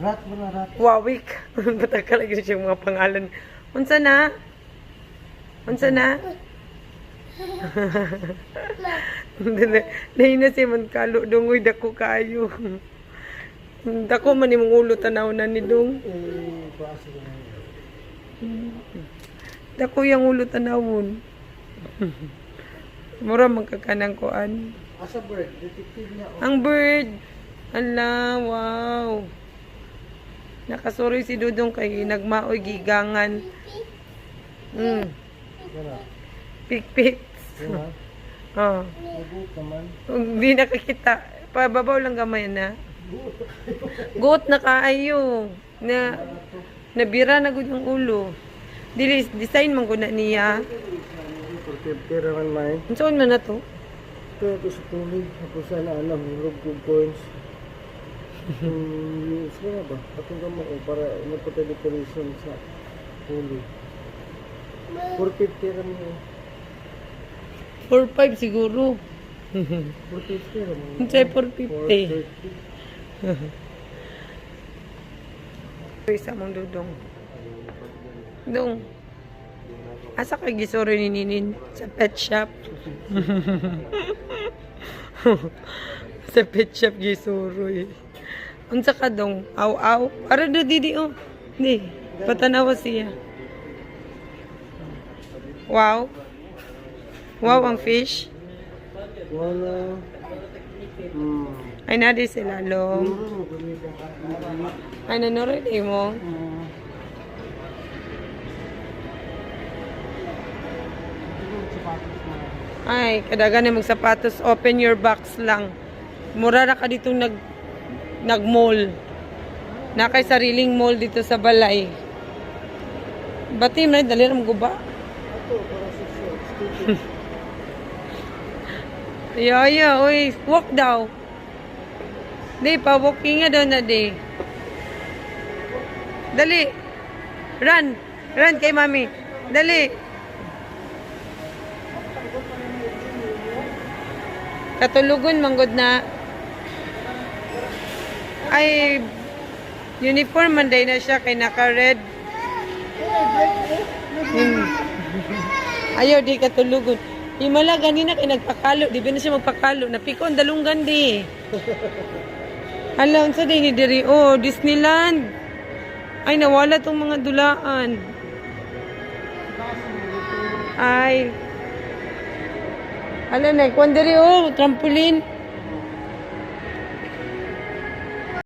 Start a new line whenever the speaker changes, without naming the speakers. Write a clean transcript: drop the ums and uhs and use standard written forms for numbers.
Rat mo na rat.
Wawik. Batag ka lagi siya mga pangalan. Unsa na? Unsa na? Nahina si man kalo dungoy dako kayo. Dako man imong ulo tanaw na ni dong.
Klase ko na yun.
Dako yang ulo tanawon. Mura man ka kanang kuan.
Asa bird, detective niya.
Ang bird. Ala, wow. Nakasuroy si Dudong kay nagmaoy gigangan.
Gana.
Pik-pik.
Gana.
Oh.
Nagut naman.
Hindi nakakita. Pababaw lang gamay na. Goat na kaayo. Nabira na gud ang ulo. Design man gud na niya.
Pera man may.
Unsaon man na to?
Ito ito sa tulig. Ako sana alam, hulog ko coins. Sige ba? Patunggan mo ko para napatay decoration sa tulig. 450 ram mo.
4-5 siguro.
450 ram mo.
Unsay 450?
430.
Isa mong Dudong. Dong. Asa kay gisoro ni Ninin sa pet shop? Sa pet shop gisoro eh. Unsa ka dong? Aw-aw. Para do didi oh. Di. Patanawa siya. Wow. Wow ang fish.
Wala.
Ay nadi sila lom. Ay nanorid mo. Ay, kadagan na magsapatos, open your box lang. Mura na ka dito nag-mall. Na kay sariling mall dito sa Balay. Bati man dali ra mo guba. Yo, uy, walk daw. Di pa walking nga daw na di. Dali. Run. Run kay mami. Dali. Katulugon manggod na. Ay uniform man day na siya kay naka-red. Ayaw di katulugon. Himala ganina kay nagpakalo, di ba na siya magpakalo? Napikon dalunggan di. Hala, unsa day ni diri? Oh, Disneyland. Ay nawala tong mga dulaan. Ay. Hala na, kwan diri oh, trampoline.